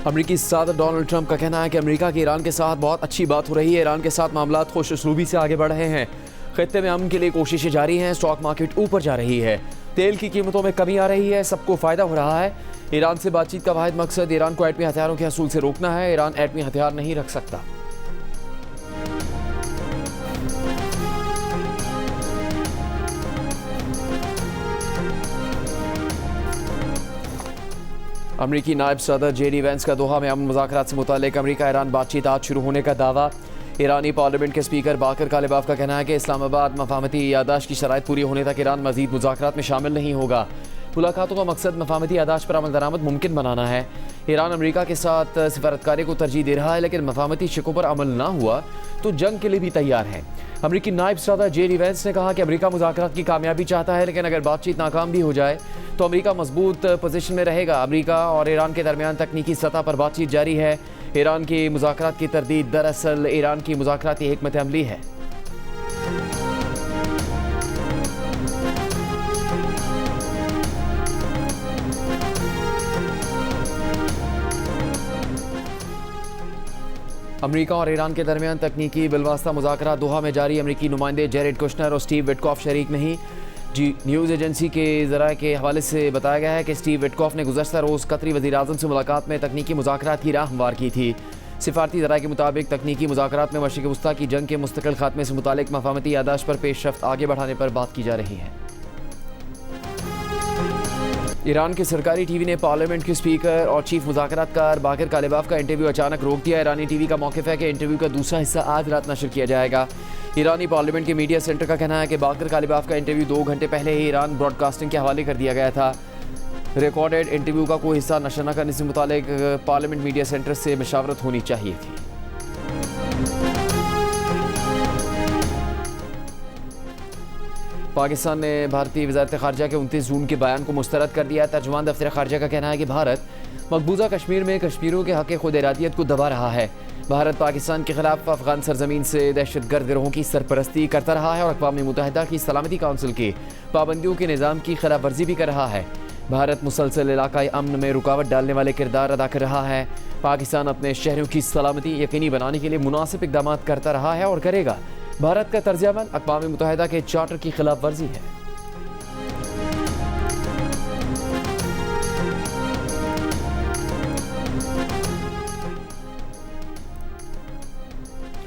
अमरीकी सदर Donald Trump का कहना है कि अमेरिका की ईरान के साथ बहुत अच्छी बात हो रही है। ईरान के साथ मामला खुश उसलूबी से आगे बढ़ रहे हैं। खित्ते में अमन के लिए कोशिशें जारी हैं। स्टॉक मार्केट ऊपर जा रही है। तेल की कीमतों में कमी आ रही है। सबको फायदा हो रहा है। ईरान से बातचीत का वाहिद मकसद ईरान को एटमी हथियारों के हसूल से रोकना है। ईरान एटमी हथियार नहीं रख सकता। अमरीकी नायब सदर जेडी वैंस का दोहा में अमन मुज़ाकरात से मुताल्लिक अमरीका ईरान बातचीत आज शुरू होने का दावा। ईरानी पार्लियामेंट के स्पीकर बाकर कालिबाफ का कहना है कि इस्लामाबाद मफाहमती यादाश्त की शराइत पूरी होने तक ईरान मजीद मुज़ाकरात में शामिल नहीं होगा। मुलाकातों का मकसद मफाहमती यादाश्त पर अमल दरामद मुमकिन बनाना है। ईरान अमरीका के साथ सिफारतकारी को तरजीह दे रहा है, लेकिन मफाहमती शिकों पर अमल ना हुआ तो जंग के लिए भी तैयार है। अमरीकी नायब सदर जेडी वैंस ने कहा कि अमरीका मुज़ाकरात की कामयाबी चाहता है, लेकिन अगर बातचीत नाकाम भी हो जाए तो अमरीका मजबूत पोजीशन में रहेगा। अमरीका और ईरान के दरमियान तकनीकी सतह पर बातचीत जारी है। ईरान की मुज़ाकरात की तरदीद दरअसल ईरान की मुज़ाकराती हिकमत अमली है। अमरीका और ईरान के दरमियान तकनीकी बिलवास्ता मुज़ाकरात दोहा में जारी। अमरीकी नुमाइंदे जेरेड कुशनर और स्टीव विटकॉफ शरीक नहीं। न्यूज़ एजेंसी के ज़राए के हवाले से बताया गया है कि स्टीव विटकॉफ ने गुज़श्ता रोज़ कतरी वज़ीर-ए-आज़म से मुलाकात में तकनीकी मुज़ाकरात की राह हमवार की थी। सिफारती ज़राए के मुताबिक तकनीकी मुज़ाकरात में मशरिक़ वस्ता की जंग के मुस्तकिल खात्मे से मुतालिक मफाहमती यादाश्त पर पेशरफ्त आगे बढ़ाने पर बात की जा रही है। ईरान के सरकारी टीवी ने पार्लियामेंट के स्पीकर और चीफ मुज़ाकरातकार बाकर कालिबाफ का इंटरव्यू अचानक रोक दिया। ईरानी टीवी का मौक़िफ़ है कि इंटरव्यू का दूसरा हिस्सा आज रात नशर किया जाएगा। ईरानी पार्लियामेंट के मीडिया सेंटर का कहना है कि बाकर कालिबाफ का इंटरव्यू 2 घंटे पहले ही ईरान ब्रॉडकास्टिंग के हवाले कर दिया गया था। रिकॉर्डेड इंटरव्यू का कोई हिस्सा नशर न करने से मुतालिक पार्लियामेंट मीडिया सेंटर से मशावरत होनी चाहिए थी। पाकिस्तान ने भारतीय वज़ारत ख़ारजा के 29 जून के बयान को मुस्तरद कर दिया। तर्जुमान दफ्तर ख़ारजा का कहना है कि भारत मकबूजा कश्मीर में कश्मीरियों के हक़ खुद इरादियत को दबा रहा है। भारत पाकिस्तान के खिलाफ अफगान सरजमीन से दहशतगर्द गिरोहों की सरपरस्ती करता रहा है और अक़वाम मुत्तहिदा की सलामती काउंसिल की पाबंदियों के निज़ाम की खिलाफ वर्जी भी कर रहा है। भारत मुसलसल इलाकाई अमन में रुकावट डालने वाले किरदार अदा कर रहा है। पाकिस्तान अपने शहरों की सलामती यकीनी बनाने के लिए मुनासिब इक़दाम करता रहा है और करेगा। भारत का तर्ज अमल अक़वाम मुत्तहिदा के चार्टर की खिलाफ वर्जी है।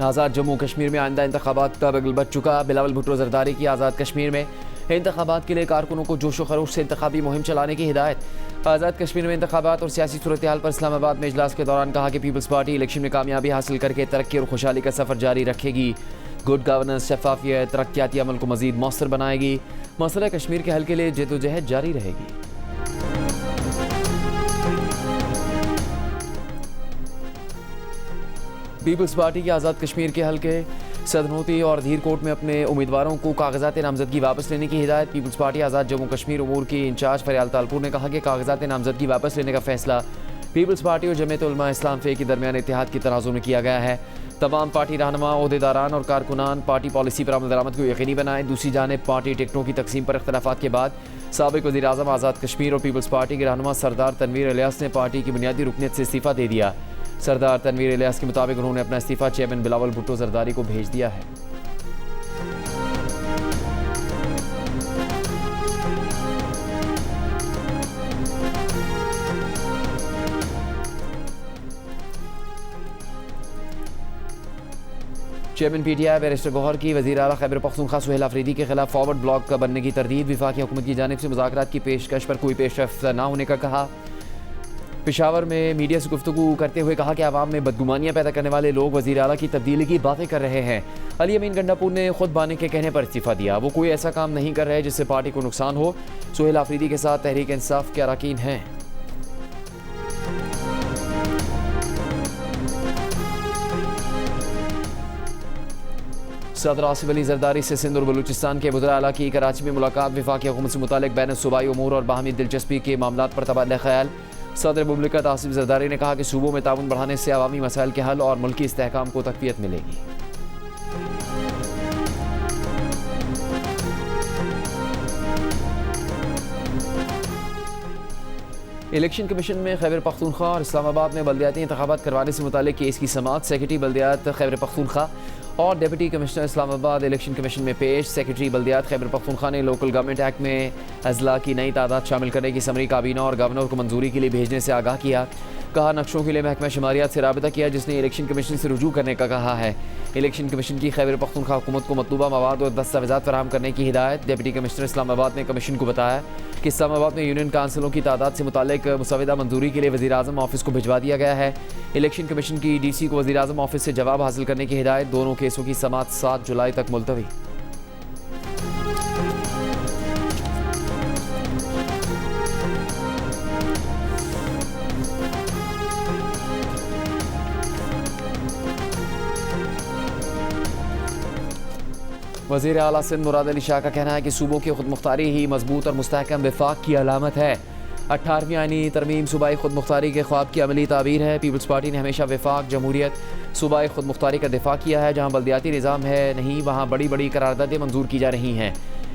आज़ाद जम्मू कश्मीर में आइंदा इंतखाबात का बिगुल बच चुका। बिलावल भुट्टो जरदारी की आज़ाद कश्मीर में इंतखाबात के लिए कारकुनों को जोशो खरोश से इंतखाबी मुहिम चलाने की हिदायत। आज़ाद कश्मीर में इंतखाबात और सियासी सूरत हाल पर इस्लामाबाद में इजलास के दौरान कहा कि पीपल्स पार्टी इलेक्शन में कामयाबी हासिल करके तरक्की और खुशहाली का सफ़र जारी रखेगी। गुड गवर्नेंस, शफाफियत, तरक्याती अमल को मज़ीद मौसर बनाएगी। मसला कश्मीर के हल के लिए जद्दोजहद जारी रहेगी। पीपल्स पार्टी की आज़ाद कश्मीर के हल्के सदनोती और धीरकोट में अपने उम्मीदवारों को कागजात नामजदगी वापस लेने की हिदायत। पीपल्स पार्टी आज़ाद जम्मू कश्मीर उमूर की इंचार्ज फरियाल तालपुर ने कहा कि कागजात नामजदगी वापस लेने का फैसला पीपल्स पार्टी और जमीयत उलमा इस्लाम फ़े के दरमियान इत्तेहाद की तनाज़ुर में किया गया है। तमाम पार्टी रहनुमा, ओहदेदारान और कारकुनान पार्टी पॉलिसी पर अमल दरामद को यकीनी बनाएं। दूसरी जानिब पार्टी टिकटों की तकसीम पर इख्तलाफात के बाद साबिक़ वज़ीर-ए-आज़म आज़ाद कश्मीर और पीपल्स पार्टी के रहनुमा सरदार तनवीर इलियास ने पार्टी की बुनियादी रुकनीत से इस्तीफ़ा दे दिया। सरदार तनवीर इलियास के मुताबिक उन्होंने अपना इस्तीफ़ा चेयरमैन बिलावल भुट्टो जरदारी को भेज दिया है। चेयरमैन पीटीआई बैरिस्टर गौहर की वज़ीर आला खैबर पख्तूनख्वा सुहेल अफरीदी के खिलाफ फॉरवर्ड ब्लॉक बनने की तरदीद। वफाकी हुकूमत की जानिब से मुज़ाकरात की पेशकश पर कोई पेशरफ्त न होने का कहा। पेशावर में मीडिया से गुफ्तगू करते हुए कहा कि आवाम में बदगुमानियाँ पैदा करने वाले लोग वज़ीर आला की तब्दीली की बातें कर रहे हैं। अली अमीन गंडापुर ने खुद बानी के कहने पर इस्तीफ़ा दिया। वो कोई ऐसा काम नहीं कर रहे जिससे पार्टी को नुकसान हो। सुहेल अफरीदी के साथ तहरीक इंसाफ के अरकान हैं। सदर आसिफ अली जरदारी से सिंध और बलूचिस्तान के वज़ीर आला की कराची में मुलाकात। वफाकी हुकूमत से मुतालिक बैन सूबाई उमूर और बाहमी दिलचस्पी के मामलात पर तबादला ख्याल। सदर मुमलिकत आसिफ जरदारी ने कहा कि सूबों में ताउन बढ़ाने से अवामी मसाइल के हल और मुल्की इस्तेहकाम को तक़वियत मिलेगी। इलेक्शन कमीशन में खैबर पख्तूनख्वा और इस्लामाबाद में बल्दियाती इंतखाबात करवाने से मुताल्लिक केस की समाअत। सेक्रेटरी बल्दियात खैबर पख्तूनख्वा और deputy commissioner Islamabad election commission में पेश। सेक्रेटरी बल्दियात खैबर पख्तूनख्वा ने लोकल गवर्नमेंट एक्ट में अजला की नई तादाद शामिल करने की समरी काबीना और गवर्नर को मंजूरी के लिए भेजने से आगाह किया। कहा नक्शों के लिए महकमा शुमारियात से राबिता किया, जिसने इलेक्शन कमीशन से रुजू करने का कहा है। इलेक्शन कमीशन की खैबर पख्तूनख्वा हुकूमत को मतलूबा मवाद और दस्तावेज़ात फराहम करने की हिदायत। डिप्टी कमिश्नर इस्लामाबाद ने कमीशन को बताया कि इस्लामाबाद में यूनियन काउंसिलों की तादाद से मुताल्लिक मुसविदा मंजूरी के लिए वज़ीर आज़म ऑफिस को भिजवा दिया गया है। इलेक्शन कमीशन की DC को वज़ीर आज़म ऑफिस से जवाब हासिल करने की हिदायत। दोनों केसों की समाअत 7 जुलाई तक मुलतवी। वज़ीर आला सिंध मुराद अली शाह का कहना है कि सूबों की खुद मुख्तारी ही मजबूत और मुस्तहकम वफाक की अलामत है। 18वीं आईनी तरमीम सूबाई खुद मुख्तारी के ख्वाब की अमली ताबीर है। पीपल्स पार्टी ने हमेशा वफाक, जमहूरियत, सूबाई खुद मुख्तारी का दिफा किया है। जहाँ बल्दियाती निज़ाम है नहीं, वहाँ बड़ी बड़ी करारदादें मंजूर की जा रही हैं।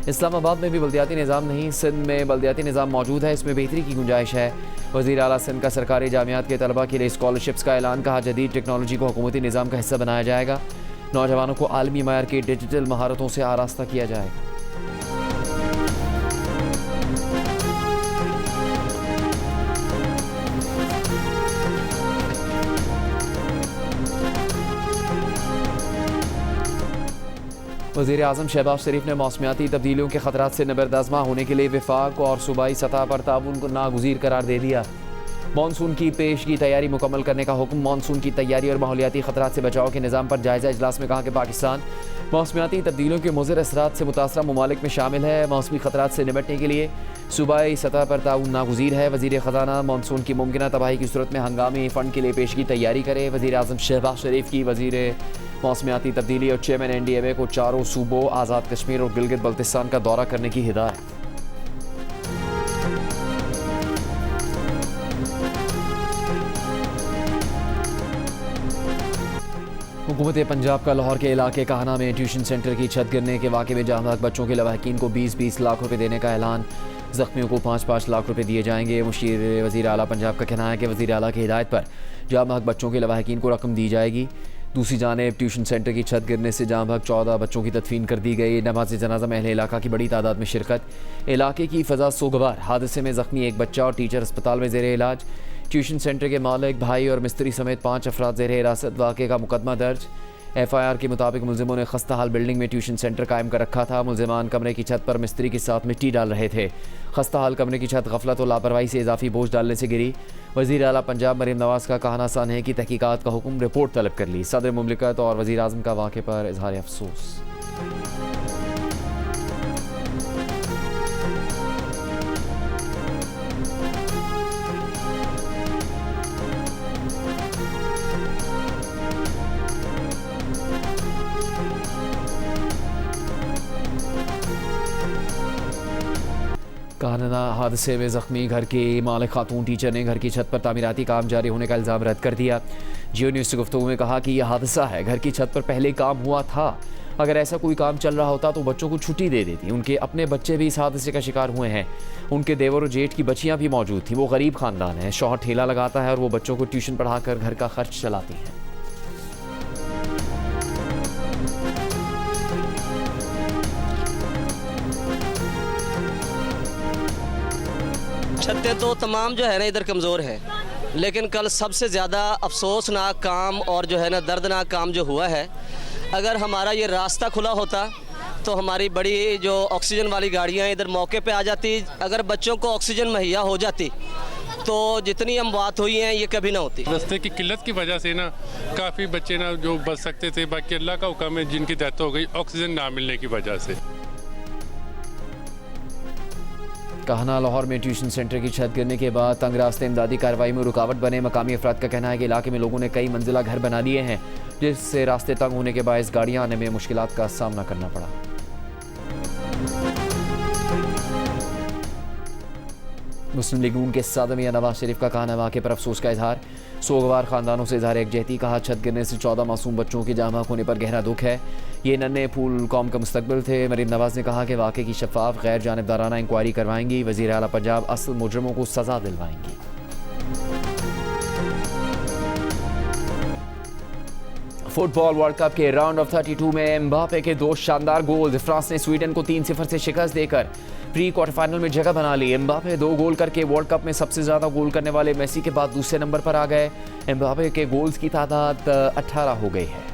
इस्लामाबाद में भी बल्दियाती निज़ाम नहीं, सिंध में बल्दियाती निज़ाम मौजूद है, इसमें बेहतरी की गुंजाइश है। वज़ीर आला सिंध का सरकारी जामियात के तलबा के लिए स्कॉलरशिप्स का ऐलान। कहा जदीद टेक्नोलॉजी को हुकूमती निज़ाम का हिस्सा बनाया जाएगा। नौजवानों को आलमी मयार की डिजिटल महारतों से आरास्ता किया जाएगा। वज़ीर आज़म शहबाज शरीफ ने मौसमियाती तब्दीलियों के खतरात से नबरदाज़मा होने के लिए वफाक और सूबाई सतह पर ताउन को नागुज़ीर करार दे दिया। मानसून की पेश की तैयारी मुकम्मल करने का हुक्म। मानसून की तैयारी और माहौलियाती खतरात से बचाव के निज़ाम पर जायज़ा इजलास में कहा कि पाकिस्तान मौसमियाती तब्दीलियों के मुज़र असरात से मुतासरा ममालिक में शामिल है। मौसमी खतरात से निपटने के लिए सूबाई सतह पर ताउन नागुज़ीर है। वज़ीर ख़ज़ाना मानसून की मुमकिन तबाही की सूरत में हंगामी फ़ंड के लिए पेश की तैयारी करे। वज़ीर आज़म शहबाज शरीफ की वज़ीर मौसमियाती तब्दीली और चेयरमैन NDMA को चारों सूबों, आज़ाद कश्मीर और गिलगित बल्तिस्तान का दौरा करने की हिदायत। हुकूमत पंजाब का लाहौर के इलाके काहना में ट्यूशन सेंटर की छत गिरने के वाक़े में जामहक बच्चों के लवाहिकीन को 20-20 लाख रुपए देने का ऐलान। ज़ख्मियों को 5-5 लाख रुपए दिए जाएंगे। मुशीर वज़ीर आला पंजाब का कहना है कि वज़ीर आला की हिदायत पर जामहक बच्चों के लवाहिकीन को रकम दी जाएगी। दूसरी जानिब ट्यूशन सेंटर की छत गिरने से जामहक 14 बच्चों की तदफीन कर दी गई। नमाज जनाजा में अहले इलाका की बड़ी तादाद में शिरकत। इलाके की फ़ज़ा सोगवार। हादसे में ज़ख्मी एक बच्चा और टीचर अस्पताल में ज़ेरे इलाज। ट्यूशन सेंटर के मालिक, भाई और मिस्त्री समेत 5 अफराद ज़ेरे हिरासत। वाक़े का मुकदमा दर्ज। FIR के मुताबिक मुलजिमों ने खस्ता हाल बिल्डिंग में ट्यूशन सेंटर कायम कर रखा था। मुलजिमान कमरे की छत पर मिस्त्री के साथ मिट्टी डाल रहे थे। खस्ता हाल कमरे की छत गफलत और लापरवाही से इजाफी बोझ डालने से गिरी। वज़ीर आला पंजाब मरीम नवाज़ का कहना सान है कि तहकीकात का हुक्म, रिपोर्ट तलब कर ली। सदर मुमलिकत और वज़ीर आज़म का वाक़े पर इजहार अफसोस। कानना हादसे में ज़ख्मी घर के मालिक खातून टीचर ने घर की छत पर तामीराती काम जारी होने का इल्ज़ाम रद्द कर दिया। जियो न्यूज़ से गुफ्तगू में कहा कि यह हादसा है, घर की छत पर पहले काम हुआ था। अगर ऐसा कोई काम चल रहा होता तो बच्चों को छुट्टी दे देती। उनके अपने बच्चे भी इस हादसे का शिकार हुए हैं। उनके देवर और जेठ की बच्चियां भी मौजूद थीं। वो गरीब ख़ानदान है। शौहर ठेला लगाता है और वो बच्चों को ट्यूशन पढ़ाकर घर का खर्च चलाती हैं। छतें तो तमाम जो है ना इधर कमज़ोर है, लेकिन कल सबसे ज़्यादा अफसोसनाक काम और जो है ना दर्दनाक काम जो हुआ है, अगर हमारा ये रास्ता खुला होता तो हमारी बड़ी जो ऑक्सीजन वाली गाड़ियाँ इधर मौके पे आ जाती। अगर बच्चों को ऑक्सीजन मुहैया हो जाती तो जितनी हम बात हुई हैं ये कभी ना होती। रास्ते की किल्लत की वजह से ना काफ़ी बच्चे ना जो बच सकते थे, बाकी अल्लाह का हुक्म है जिनकी डेथ हो गई ऑक्सीजन ना मिलने की वजह से। कहना लाहौर में ट्यूशन सेंटर की छत गिरने के बाद तंग रास्ते इमदादी कार्रवाई में रुकावट बने। मकामी अफराद का कहना है कि इलाके में लोगों ने कई मंजिला घर बना लिए हैं, जिससे रास्ते तंग होने के बायस गाड़ियां आने में मुश्किलात का सामना करना पड़ा। मुस्लिम लीग नून के सदर मियां नवाज शरीफ का कहना वाक़े पर अफसोस का इजहार। सोगवार ख़ानदानों से इजहार एकजहती। कहा छत गिरने से 14 मासूम बच्चों के जामहक होने पर गहरा दुख है। ये नन्हे फूल कौम का मुस्तकबिल थे। मरीम नवाज ने कहा कि वाक़े की शफाफ गैर जानिबदाराना इंक्वायरी करवाएंगी। वज़ीर आला पंजाब असल मुजरमों को सज़ा दिलवाएंगी। फुटबॉल वर्ल्ड कप के राउंड ऑफ 32 में एम्बापे के दो शानदार गोल। फ्रांस ने स्वीडन को 3-0 से शिकस्त देकर प्री क्वार्टर फाइनल में जगह बना ली। एम्बापे 2 गोल करके वर्ल्ड कप में सबसे ज्यादा गोल करने वाले मेसी के बाद दूसरे नंबर पर आ गए। एम्बापे के गोल्स की तादाद 18 हो गई है।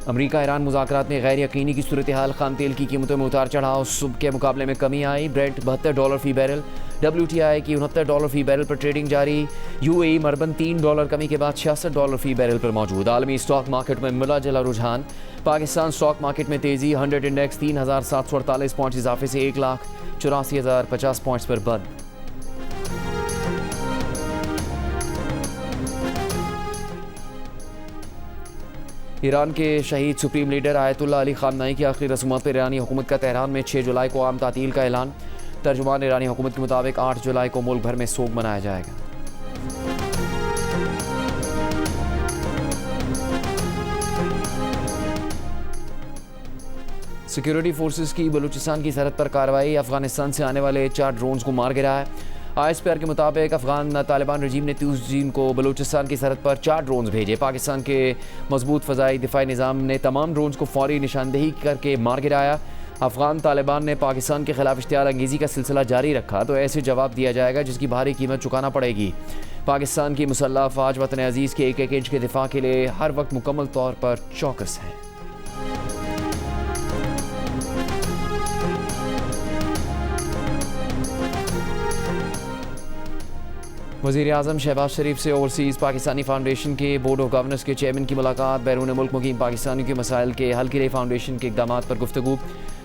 अमेरिका ईरान मुज़ाकरात में गैर यकीनी की सूरत हाल। खाम तेल की कीमतों में उतार चढ़ाव। सुबह के मुकाबले में कमी आई। ब्रेंट $72 फी बैरल। WTI की $69 फी बैरल पर ट्रेडिंग जारी। UAE मरबन $3 कमी के बाद $66 फी बैरल पर मौजूद। आलमी स्टॉक मार्केट में मिला जुला रुझान। पाकिस्तान स्टॉक मार्केट में तेजी। 100 इंडेक्स 3748 पॉइंट इजाफे से 1,84,050 पॉइंट्स पर बंद। ईरान के शहीद सुप्रीम लीडर आयतुल्लाह अली खामनाई की आखिरी रसूमात पर ईरानी हुकूमत का तेहरान में 6 जुलाई को आम तातील का ऐलान। तर्जुमान ईरानी हुकूमत के मुताबिक 8 जुलाई को मुल्क भर में सोग मनाया जाएगा। सिक्योरिटी फोर्सेस की बलूचिस्तान की सरहद पर कार्रवाई। अफगानिस्तान से आने वाले 4 ड्रोन्स को मार गिराया। ISPR के मुताबिक अफगान तालिबान रजीम ने 30 जून को बलूचिस्तान की सरहद पर 4 ड्रोन्स भेजे। पाकिस्तान के मजबूत फ़ज़ाई दिफाई निज़ाम ने तमाम ड्रोन्स को फौरी निशानदेही करके मार गिराया। अफगान तालिबान ने पाकिस्तान के खिलाफ इश्तियाल अंगेज़ी का सिलसिला जारी रखा तो ऐसे जवाब दिया जाएगा जिसकी भारी कीमत चुकाना पड़ेगी। पाकिस्तान की मुसल्लह अफ़वाज वतन अज़ीज़ के एक इंच के दिफा के लिए हर वक्त मुकम्मल तौर पर चौकस है। वज़ीर आज़म शहबाज शरीफ से ओवरसीज़ पाकिस्तानी फाउंडेशन के बोर्ड ऑफ गवर्नर्स के चेयरमैन की मुलाकात। बैरून मुल्क मुकीम पाकिस्तानियों के मसाइल के हल के लिए फाउंडेशन के इक़दामात पर गुफ्तगू।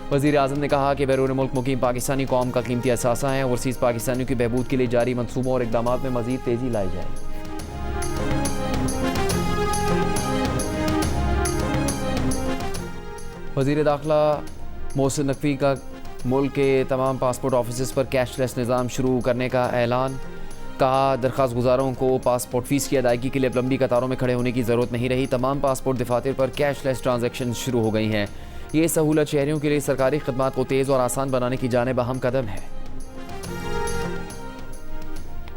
वज़ीर आज़म ने कहा कि बैरून मुल्क मुकीम पाकिस्तानी कौम का कीमती असासा है। ओवरसीज़ पाकिस्तानियों की बहबूद के लिए जारी मनसूबों और इक़दामात में मज़ीद तेज़ी लाई जाए। वज़ीर दाखिला मोहसिन नकवी का मुल्क के तमाम पासपोर्ट ऑफिस पर कैशलेस निज़ाम शुरू करने का ऐलान। कहा दरख्वास्त गुजारों को पासपोर्ट फ़ीस की अदायगी के लिए लंबी कतारों में खड़े होने की ज़रूरत नहीं रही। तमाम पासपोर्ट दफातर पर कैशलेस ट्रांजैक्शन शुरू हो गई हैं। ये सहूलत शहरियों के लिए सरकारी खदमात को तेज़ और आसान बनाने की जानिब अहम कदम है।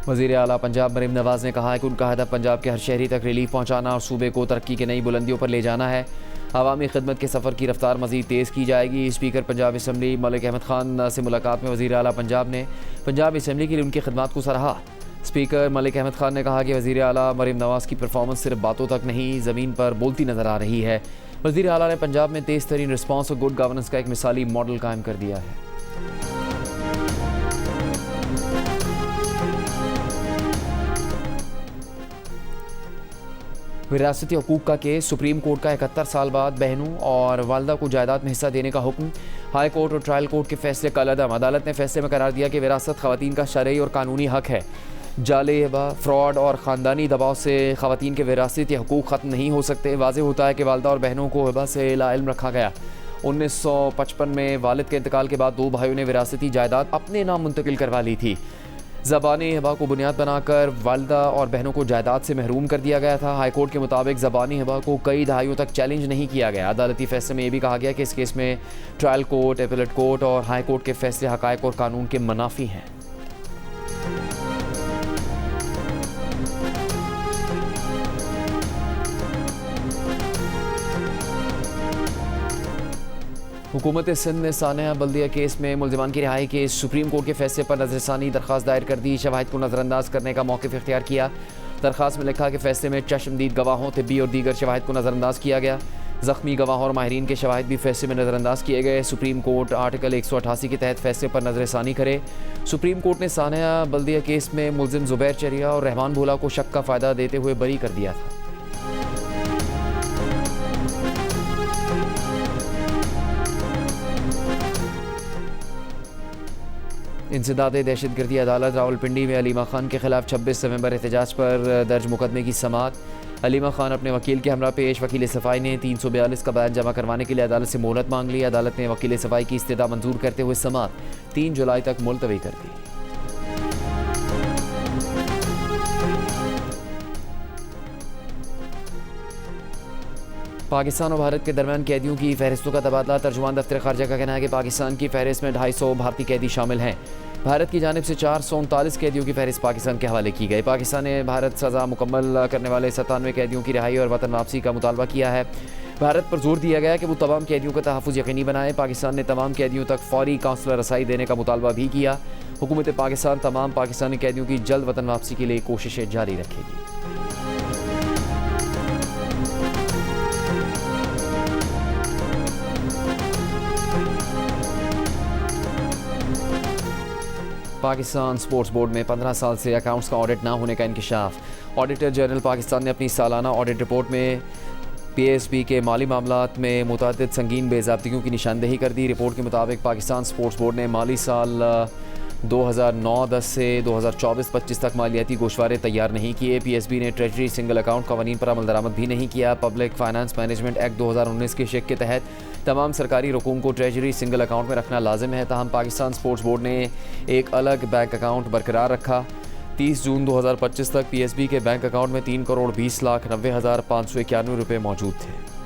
वज़ीर आला पंजाब मरीम नवाज़ ने कहा है कि उनका हदफ पंजाब के हर शहरी तक रिलीफ पहुँचाना और सूबे को तरक्की के नई बुलंदियों पर ले जाना है। अवामी खिदमत के सफ़र की रफ्तार मज़ीद तेज़ की जाएगी। स्पीकर पंजाब असम्बली मलिक अहमद खान से मुलाकात में वज़ीर आला पंजाब ने पंजाब असम्बली के लिए उनकी खिदमत को सराहा। स्पीकर मलिक अहमद खान ने कहा कि वज़ीर आला मरीम नवाज़ की परफॉर्मेंस सिर्फ बातों तक नहीं ज़मीन पर बोलती नज़र आ रही है। वज़ीर आला ने पंजाब में तेज़ तरीन रिस्पॉन्स और गुड गवर्नेंस का एक मिसाली मॉडल कायम कर दिया है। विरासती हकूक़ का केस। सुप्रीम कोर्ट का 71 साल बाद बहनों और वालदा को जायदाद में हिस्सा देने का हुक्म। हाई कोर्ट और ट्रायल कोर्ट के फैसले का अदम। अदालत ने फैसले में करार दिया कि विरासत ख़वातीन का शरई और कानूनी हक है। जाले हिबा, फ्रॉड और ख़ानदानी दबाव से ख़वातीन के विरासती हकूक़ ख़त्म नहीं हो सकते। वाज़ेह होता है कि वालदा और बहनों को हिबा से लाइल्म रखा गया। 1955 में वालिद के इंतकाल के बाद 2 भाइयों ने विरासती जायदाद अपने नाम मुंतकिल करवा ली थी। ज़बानी हिबा को बुनियाद बनाकर वालदा और बहनों को जायदाद से महरूम कर दिया गया था। हाई कोर्ट के मुताबिक ज़बानी हिबा को कई दहाइयों तक चैलेंज नहीं किया गया। अदालती फैसले में यह भी कहा गया कि इस केस में ट्रायल कोर्ट, एपेलेट कोर्ट और हाई कोर्ट के फैसले हक़ाइक़ और कानून के मुनाफी हैं। हुकूमत सिंध ने सानिया बल्दिया केस में मुल्ज़िमान की रिहाई के सुप्रीम कोर्ट के फैसले पर नज़रसानी दरख्वास्त दायर कर दी। शवाहिद को नज़रअंदाज करने का मौक़िफ़ इख्तियार किया। दरख्वास्त में लिखा कि फ़ैसले में चश्मदीद गवाहों, तिब्बी और दीगर शवाहिद को नज़रअंदाज किया गया। ज़ख्मी गवाहों और माहिरीन के शवाहिद भी फैसले में नज़रअंदाज किए गए। सुप्रीम कोर्ट आर्टिकल 188 के तहत फैसले पर नज़रसानी करे। सुप्रीम कोर्ट ने सानिया बल्दिया केस में मुल्ज़िम ज़ुबैर चरिया और रहमान भोला को शक का फ़ायदा देते हुए बरी कर दिया था। इंसदादे दहशतगर्दी अदालत रावलपिंडी में अलीमा खान के खिलाफ 26 नवंबर एहतजाज पर दर्ज मुकदमे की समाअत। अलीमा खान अपने वकील के हमरा पेश। वकील सफ़ाई ने 342 का बयान जमा करवाने के लिए अदालत से मोहलत मांग ली। अदालत ने वकील सफ़ाई की इस्तिदा मंजूर करते हुए समाअत 3 जुलाई तक मुलतवी कर दी। पाकिस्तान और भारत के दरमियान कैदियों की फहरिस्तों का तबादला। तर्जुमान दफ्तर खारजा का कहना है कि पाकिस्तान की फहरिस्त में 250 भारतीय कैदी शामिल हैं। भारत की जानिब से 439 कैदियों की फहरिस्त पाकिस्तान के हवाले की गई। पाकिस्तान ने भारत सज़ा मुकम्मल करने वाले 97 कैदियों की रिहाई और वतन वापसी का मुतालबा किया है। भारत पर जोर दिया गया कि वो तमाम कैदियों का तहफ़्फ़ुज़ यकीनी बनाए। पाकिस्तान ने तमाम कैदियों तक फौरी काउंसलर रसाई देने का मुतालबा भी किया। हुकूमत पाकिस्तान तमाम पाकिस्तानी कैदियों की जल्द वतन वापसी के लिए कोशिशें जारी रखेगी। पाकिस्तान स्पोर्ट्स बोर्ड में 15 साल से अकाउंट्स का ऑडिट ना होने का इंकशाफ। ऑडिटर जनरल पाकिस्तान ने अपनी सालाना ऑडिट रिपोर्ट में PSB के माली मामलात में मुतअद्दिद संगीन बेज़ाब्तियों की निशानदेही कर दी। रिपोर्ट के मुताबिक पाकिस्तान स्पोर्ट्स बोर्ड ने माली साल 2009-10 से 2024-25 तक मालियाती गोशवारे तैयार नहीं किए। PSB ने ट्रेजरी सिंगल अकाउंट कवानीन पर अमल दरामद भी नहीं किया। पब्लिक फाइनेंस मैनेजमेंट एक्ट 2019 के शिक के तहत तमाम सरकारी रकूम को ट्रेजरी सिंगल अकाउंट में रखना लाजिम है। ताहम पाकिस्तान स्पोर्ट्स बोर्ड ने एक अलग बैंक अकाउंट बरकरार रखा। 30 जून 2025 तक PSB के बैंक अकाउंट में 3,20,90,591 रुपये मौजूद थे।